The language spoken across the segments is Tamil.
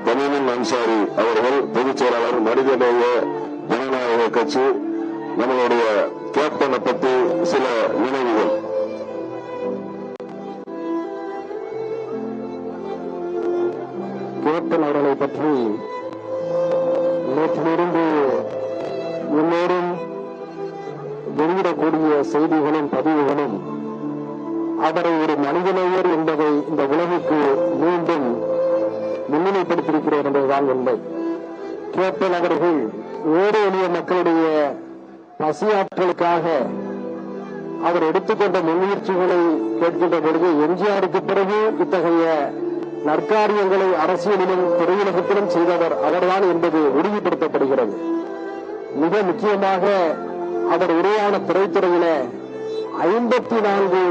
தமீமுல் அன்சாரி அவர்கள் பொதுச் செயலாளர் மனிதநேய ஜனநாயக கட்சி. நம்மளுடைய கேப்டனை பற்றி சில நினைவுகள். கேப்டன் அவர்களை பற்றி நேற்றிலிருந்து எல்லோரும் வெளியிடக்கூடிய செய்திகளும் பதிவுகளும் அவரை ஒரு மனிதநேயர் என்பதை இந்த உலகுக்கு மீண்டும் முன்னிலைப்படுத்தியிருக்கிறார் என்பதுதான் உண்மை. கேப்டன் அவர்கள் ஏழை எளிய மக்களுடைய பசியாற்றலுக்காக அவர் எடுத்துக்கொண்ட முன்முயற்சிகளை கேட்கின்ற பொழுது எம்ஜிஆருக்கு பிறகு இத்தகைய நற்காரியங்களை அரசியலிலும் திரையுலகத்திலும் செய்தவர் அவர்தான் என்பது உறுதிப்படுத்தப்படுகிறது. மிக முக்கியமாக அவர் உருவான திரைத்துறையில 54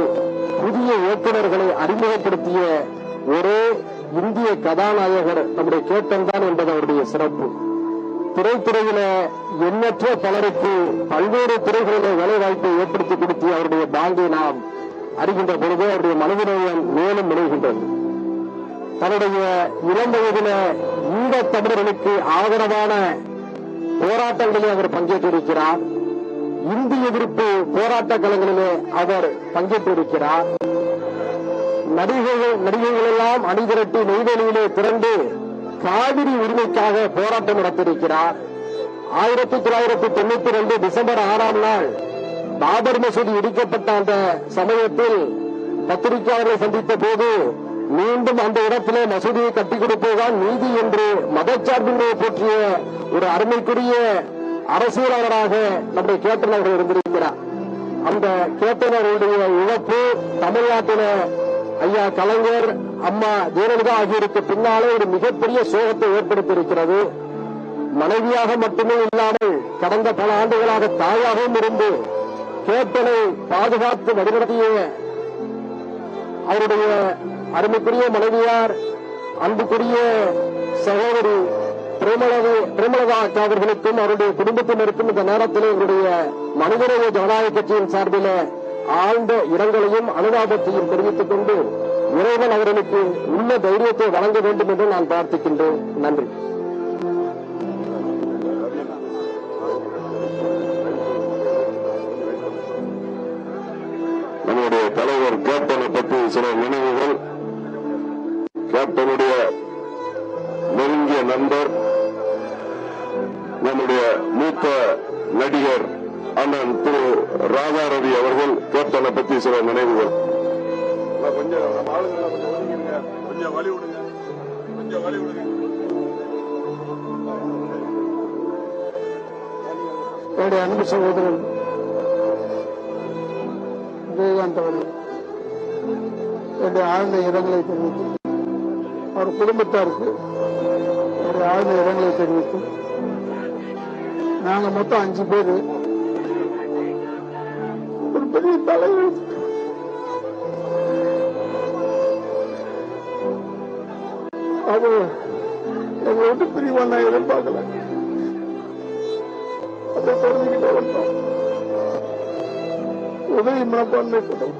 புதிய இயக்குநர்களை அறிமுகப்படுத்திய ஒரே இந்திய கதாநாயகர் நம்முடைய கேப்டன் தான் என்பது அவருடைய சிறப்பு. திரைத்துறையில எண்ணற்ற பலருக்கு பல்வேறு துறைகளிலே வேலை வாய்ப்பை ஏற்படுத்தி கொடுத்து அவருடைய பாங்கை நாம் அறிகின்ற பொழுது அவருடைய மனதிலேயம் மேலும் விளைகின்றது. தன்னுடைய இளம் வயதில ஈழத் தமிழர்களுக்கு ஆதரவான போராட்டங்களிலே அவர் பங்கேற்றிருக்கிறார். இந்தி எதிர்ப்பு போராட்ட களங்களிலே அவர் பங்கேற்றிருக்கிறார். நடிகைகள் எல்லாம் அணிதிரட்டி நெய்வேலியிலே திரண்டு காவிரி உரிமைக்காக போராட்டம் நடத்தியிருக்கிறார். 1992 டிசம்பர் 6ஆம் நாள் பாபர் மசூதி இடிக்கப்பட்ட அந்த சமயத்தில் பத்திரிகையாளர்களை சந்தித்த போது மீண்டும் அந்த இடத்திலே மசூதியை கட்டிக் கொடுப்பதுதான் நீதி என்று மதச்சார்பின்மையை போற்றிய ஒரு அருமைக்குரிய அரசியலாளராக நம்முடைய கேப்டன் அவர்கள் இருந்திருக்கிறார். அந்த கேப்டன் அவர்களுடைய இழப்பு தமிழ்நாட்டில ஐயா கலைஞர், அம்மா ஜெயலலிதா ஆகியோருக்கு பின்னாலே ஒரு மிகப்பெரிய சோகத்தை ஏற்படுத்தியிருக்கிறது. மனைவியாக மட்டுமே இல்லாமல் கடந்த பல ஆண்டுகளாக தாயாகவும் இருந்து கேப்டனை பாதுகாத்து வழிநடத்திய அவருடைய அருமைக்குரிய மனைவியார் அன்புக்குரிய சகோதரி பிரேமலதா அவர்களுக்கும் அவருடைய குடும்பத்தினருக்கும் இந்த நேரத்தில் எங்களுடைய மனிதநேய ஜனநாயக கட்சியின் சார்பில் ஆழ்ந்த இரங்கலையும் அனுதாபத்தையும் தெரிவித்துக் கொண்டு இறைவன் அவர்களுக்கு உள்ள தைரியத்தை வழங்க வேண்டும் என்று நான் பிரார்த்திக்கின்றேன். நன்றி. நம்முடைய தலைவர் கேப்டனை பற்றி சில நினைவுகள். கேப்டனுடைய நெருங்கிய நண்பர் நம்முடைய மூத்த நடிகர் அண்ணன் திரு ராதாரவி அவர்கள் கேப்டனை பற்றி சில நினைவுகள். என்னுடைய அன்பு சகோதரன் விஜயகாந்த் அவர்கள் என்னுடைய ஆழ்ந்த இரங்கலை தெரிவித்து அவர் குடும்பத்தாருக்கு என்னுடைய ஆழ்ந்த இரங்கலை தெரிவித்து நாங்க மொத்தம் 5 பேர் ஒரு பெரிய தலைவர். அது எங்களை விட்டு பிரிவா நான் எதிர்பார்க்கல. அதை தெரிஞ்சுக்கிட்டே வந்தோம். உதவி மனப்பான்மை கூட்டம்